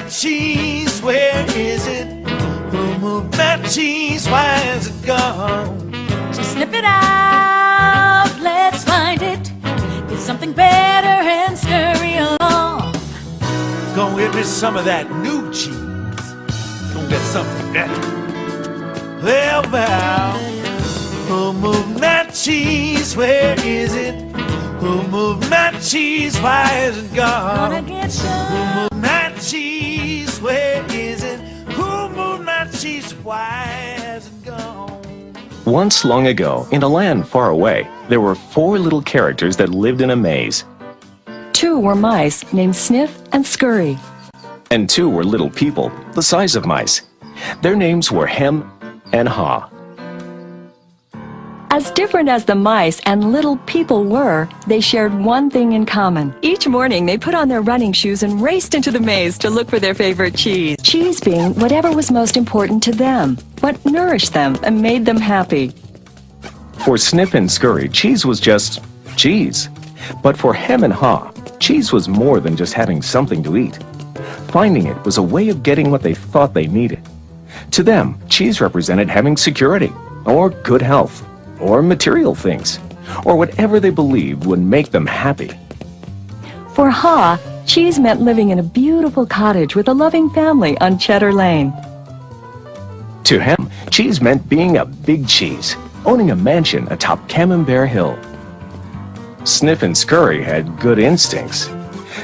that cheese? Where is it? Who moved that cheese? Why is it gone? Just snip it out, let's find it. Get something better and scurry along. Go get me some of that new cheese. Go get something better. Well, who moved that cheese? Where is it? Who moved that cheese? Why is it gone? Gonna get some. Who moved that cheese? Where is it? Who moved that cheese? Why is it gone? Once long ago, in a land far away, there were 4 little characters that lived in a maze. 2 were mice named Sniff and Scurry. And 2 were little people, the size of mice. Their names were Hem and Haw. As different as the mice and little people were, they shared one thing in common. Each morning, they put on their running shoes and raced into the maze to look for their favorite cheese. Cheese being whatever was most important to them, what nourished them and made them happy. For Sniff and Scurry, cheese was just cheese. But for Hem and Haw, cheese was more than just having something to eat. Finding it was a way of getting what they thought they needed. To them, cheese represented having security, or good health, or material things, or whatever they believed would make them happy. For Haw, cheese meant living in a beautiful cottage with a loving family on Cheddar Lane. To Hem, cheese meant being a big cheese, owning a mansion atop Camembert Hill. Sniff and Scurry had good instincts.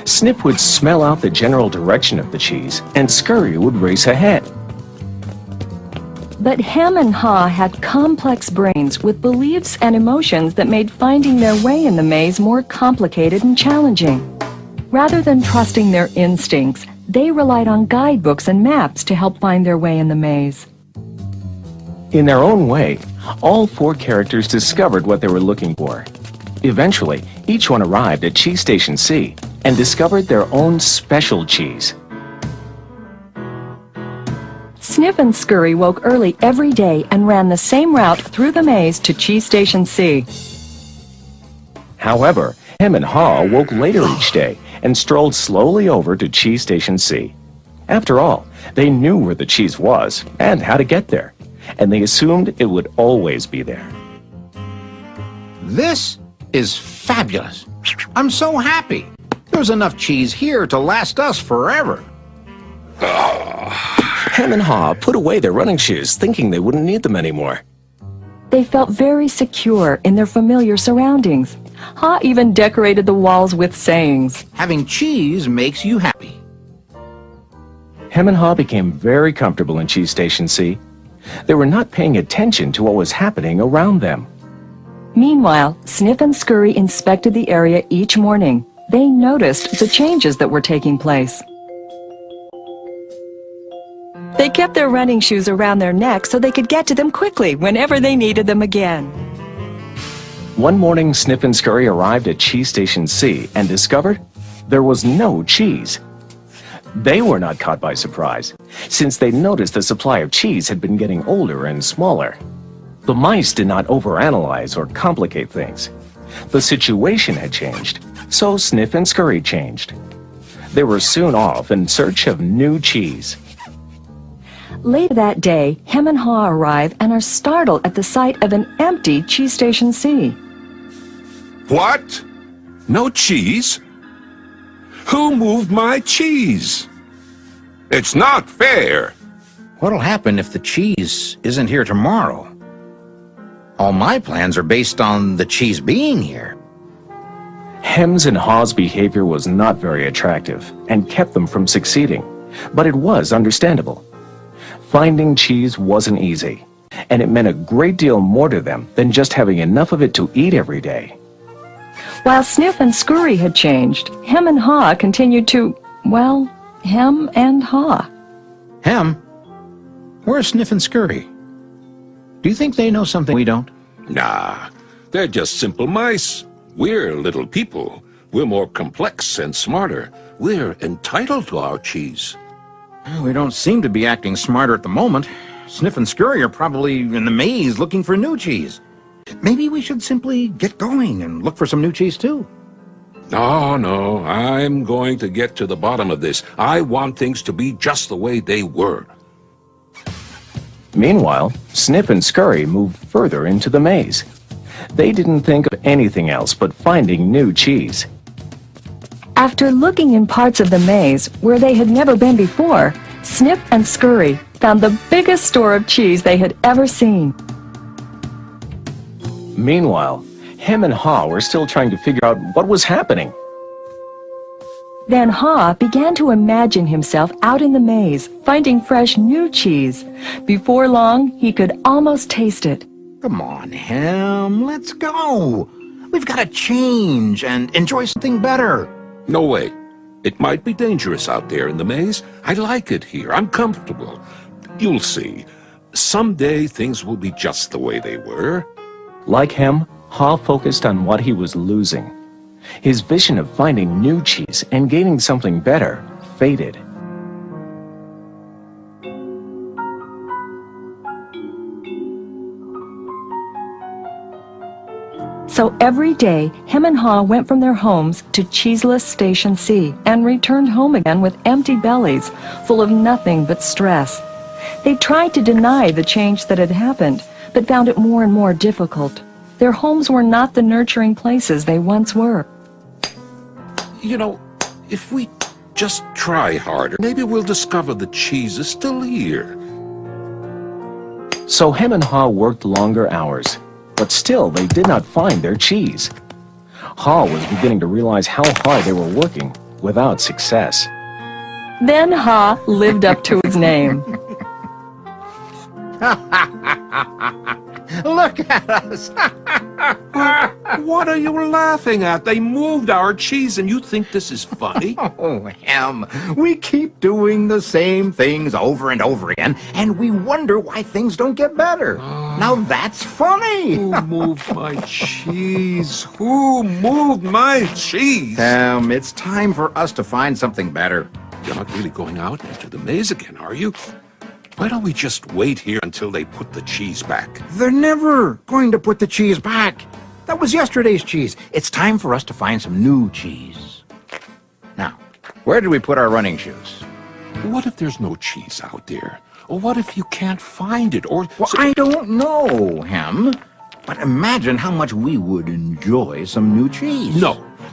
Sniff would smell out the general direction of the cheese, and Scurry would race ahead. But Hem and Haw had complex brains with beliefs and emotions that made finding their way in the maze more complicated and challenging. Rather than trusting their instincts, they relied on guidebooks and maps to help find their way in the maze. In their own way, all 4 characters discovered what they were looking for. Eventually, each one arrived at Cheese Station C and discovered their own special cheese. Sniff and Scurry woke early every day and ran the same route through the maze to Cheese Station C. However, Hem and Haw woke later each day and strolled slowly over to Cheese Station C. After all, they knew where the cheese was and how to get there, and they assumed it would always be there. This is fabulous. I'm so happy. There's enough cheese here to last us forever. Hem and Haw put away their running shoes, thinking they wouldn't need them anymore. They felt very secure in their familiar surroundings. Haw even decorated the walls with sayings. Having cheese makes you happy. Hem and Haw became very comfortable in Cheese Station C. They were not paying attention to what was happening around them. Meanwhile, Sniff and Scurry inspected the area each morning. They noticed the changes that were taking place. They kept their running shoes around their necks so they could get to them quickly whenever they needed them again. One morning, Sniff and Scurry arrived at Cheese Station C and discovered there was no cheese. They were not caught by surprise, since they noticed the supply of cheese had been getting older and smaller. The mice did not overanalyze or complicate things. The situation had changed, so Sniff and Scurry changed. They were soon off in search of new cheese. Later that day, Hem and Haw arrive and are startled at the sight of an empty Cheese Station C. What? No cheese? Who moved my cheese? It's not fair. What'll happen if the cheese isn't here tomorrow? All my plans are based on the cheese being here. Hem's and Haw's behavior was not very attractive and kept them from succeeding, but it was understandable. Finding cheese wasn't easy, and it meant a great deal more to them than just having enough of it to eat every day. While Sniff and Scurry had changed, Hem and Haw continued to, well, hem and haw. Hem? Where's Sniff and Scurry? Do you think they know something we don't? Nah, they're just simple mice. We're little people. We're more complex and smarter. We're entitled to our cheese. We don't seem to be acting smarter at the moment. Sniff and Scurry are probably in the maze looking for new cheese. Maybe we should simply get going and look for some new cheese too. Oh, no, I'm going to get to the bottom of this. I want things to be just the way they were. Meanwhile, Snip and Scurry moved further into the maze. They didn't think of anything else but finding new cheese. After looking in parts of the maze where they had never been before, Snip and Scurry found the biggest store of cheese they had ever seen. Meanwhile, Hem and Haw were still trying to figure out what was happening. Then Haw began to imagine himself out in the maze, finding fresh new cheese. Before long, he could almost taste it. Come on, Hem, let's go. We've got to change and enjoy something better. No way. It might be dangerous out there in the maze. I like it here. I'm comfortable. You'll see. Someday things will be just the way they were. Like Hem, Haw focused on what he was losing. His vision of finding new cheese and gaining something better faded. So every day, Hem and Haw went from their homes to cheeseless Station C and returned home again with empty bellies, full of nothing but stress. They tried to deny the change that had happened, but found it more and more difficult. Their homes were not the nurturing places they once were. You know, if we just try harder, maybe we'll discover the cheese is still here. So Hem and Haw worked longer hours, but still they did not find their cheese. Haw was beginning to realize how hard they were working without success. Then Haw lived up to his name. Look at us. What are you laughing at? They moved our cheese and you think this is funny? Oh, Hem, we keep doing the same things over and over again, and we wonder why things don't get better. Now that's funny. Who moved my cheese? Who moved my cheese? Hem, it's time for us to find something better. You're not really going out into the maze again, are you? Why don't we just wait here until they put the cheese back? They're never going to put the cheese back. That was yesterday's cheese. It's time for us to find some new cheese. Now, where did we put our running shoes? What if there's no cheese out there? Or what if you can't find it? Or Well, I don't know, Hem. But imagine how much we would enjoy some new cheese.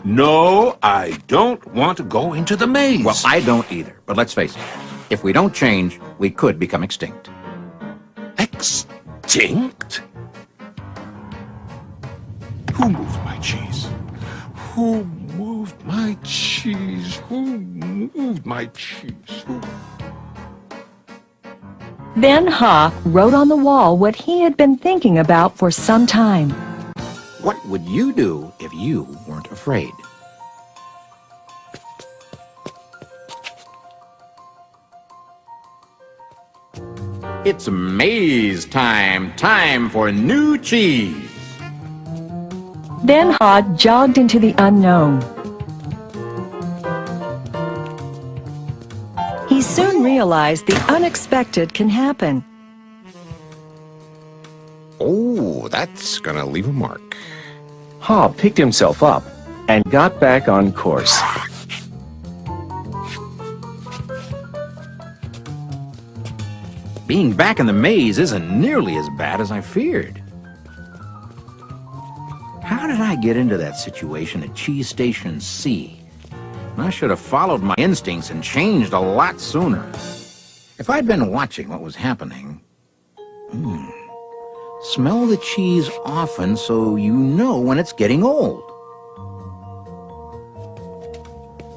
No, I don't want to go into the maze. Well, I don't either. But let's face it. If we don't change, we could become extinct. Extinct? Who moved my cheese? Who moved my cheese? Who moved my cheese? Who? Then Haw wrote on the wall what he had been thinking about for some time. What would you do if you weren't afraid? It's maze time. Time for new cheese. Then Haw jogged into the unknown. He soon realized the unexpected can happen. Oh, that's gonna leave a mark. Haw picked himself up and got back on course. Being back in the maze isn't nearly as bad as I feared. How did I get into that situation at Cheese Station C? I should have followed my instincts and changed a lot sooner. If I'd been watching what was happening... Smell the cheese often so you know when it's getting old.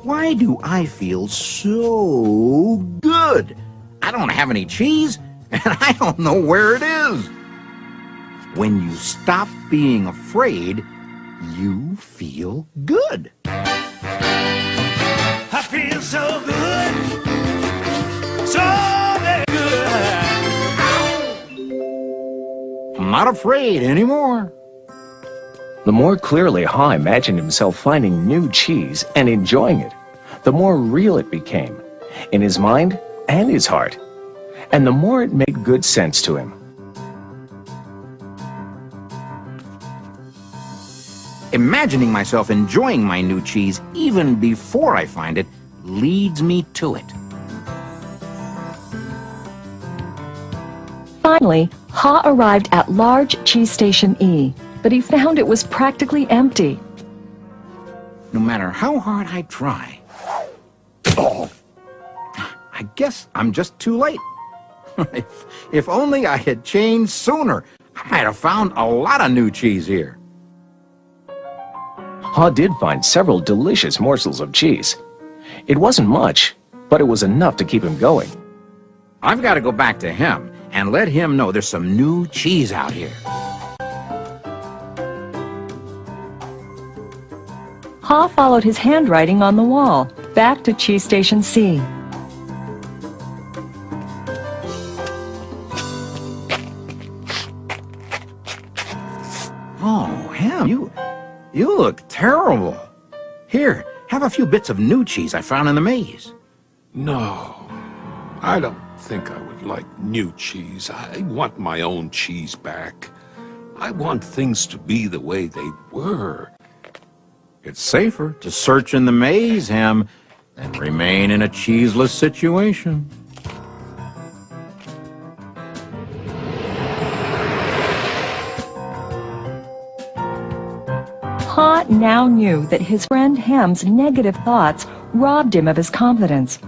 Why do I feel so good? I don't have any cheese, and I don't know where it is. When you stop being afraid, you feel good. I feel so good, so very good. I'm not afraid anymore. The more clearly Haw imagined himself finding new cheese and enjoying it, the more real it became, in his mind and his heart, and the more it made good sense to him. Imagining myself enjoying my new cheese even before I find it leads me to it. Finally, Ha arrived at large cheese station E, but he found it was practically empty. No matter how hard I try, I guess I'm just too late. If only I had changed sooner, I might have found a lot of new cheese here. Ha did find several delicious morsels of cheese. It wasn't much, but it was enough to keep him going. I've got to go back to him and let him know there's some new cheese out here. Ha followed his handwriting on the wall, back to cheese station C. Oh, Ham, you look terrible. Here, have a few bits of new cheese I found in the maze. No, I don't think I would like new cheese. I want my own cheese back. I want things to be the way they were. It's safer to search in the maze, Ham, than remain in a cheeseless situation. Ha now knew that his friend Ham's negative thoughts robbed him of his confidence.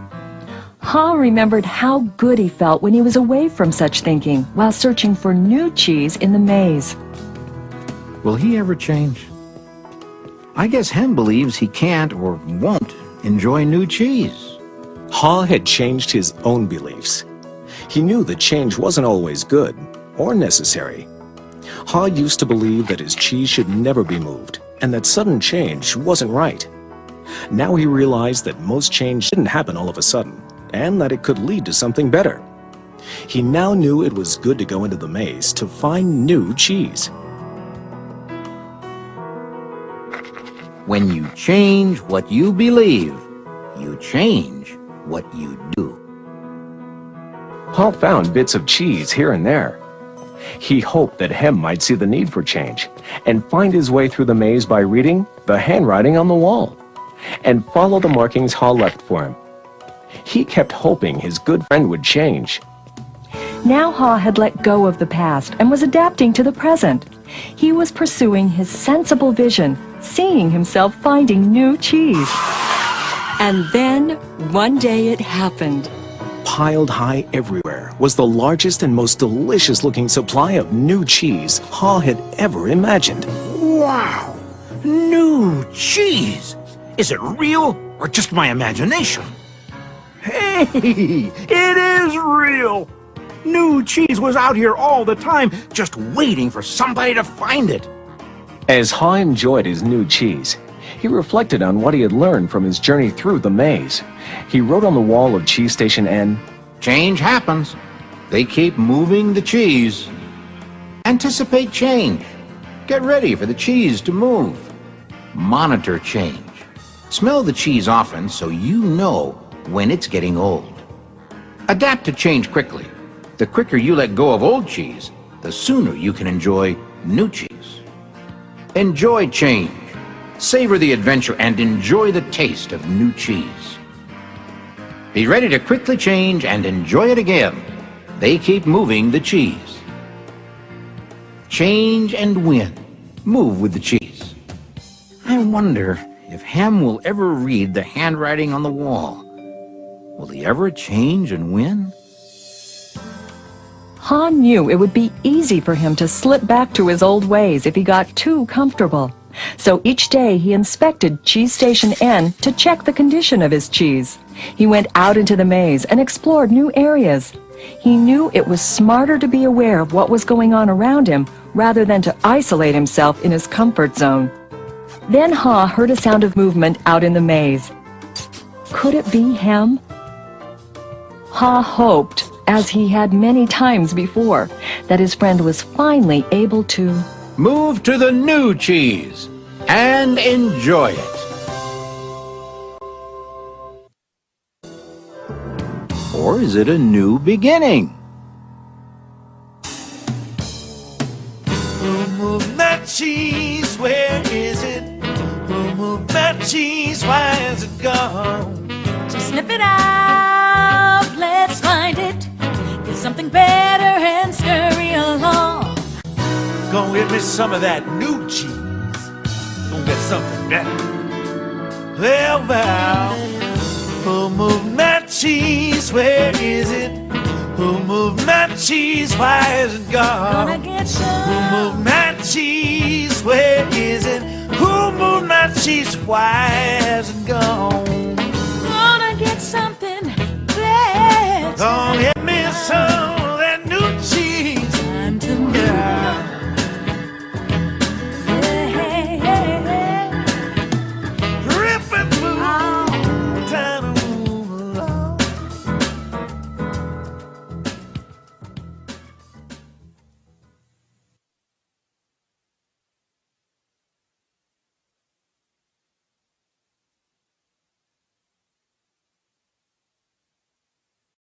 Ha remembered how good he felt when he was away from such thinking while searching for new cheese in the maze. Will he ever change? I guess Ham believes he can't or won't enjoy new cheese. Ha had changed his own beliefs. He knew that change wasn't always good or necessary. Ha used to believe that his cheese should never be moved and that sudden change wasn't right. Now he realized that most change didn't happen all of a sudden and that it could lead to something better. He now knew it was good to go into the maze to find new cheese. When you change what you believe, you change what you do. Ha found bits of cheese here and there. He hoped that Hem might see the need for change and find his way through the maze by reading the handwriting on the wall and follow the markings Ha left for him. He kept hoping his good friend would change. Now Ha had let go of the past and was adapting to the present. He was pursuing his sensible vision, seeing himself finding new cheese. And then, one day it happened. Piled high everywhere was the largest and most delicious-looking supply of new cheese Ha had ever imagined. Wow! New cheese! Is it real or just my imagination? Hey! It is real! New cheese was out here all the time, just waiting for somebody to find it. As Ha enjoyed his new cheese, he reflected on what he had learned from his journey through the maze. He wrote on the wall of Cheese Station N, Change happens. They keep moving the cheese. Anticipate change. Get ready for the cheese to move. Monitor change. Smell the cheese often so you know when it's getting old. Adapt to change quickly. The quicker you let go of old cheese, the sooner you can enjoy new cheese. Enjoy change. Savor the adventure and enjoy the taste of new cheese. Be ready to quickly change and enjoy it again. They keep moving the cheese. Change and win. Move with the cheese. I wonder if Ham will ever read the handwriting on the wall. Will he ever change and win? Ha knew it would be easy for him to slip back to his old ways if he got too comfortable. So each day he inspected Cheese Station N to check the condition of his cheese. He went out into the maze and explored new areas. He knew it was smarter to be aware of what was going on around him rather than to isolate himself in his comfort zone. Then Ha heard a sound of movement out in the maze. Could it be Hem? Ha hoped, as he had many times before, that his friend was finally able to move to the new cheese and enjoy it. Or is it a new beginning? Move that cheese, where is it? it out. Let's find it. Get something better and scurry along. Gonna get me some of that new cheese. Gonna get something better. Well, who moved my cheese? Where is it? Who moved my cheese? Why is it gone? Gonna get some. Who moved my cheese? Where is it? Who moved my cheese? Why has it gone? Gonna get something better. Gonna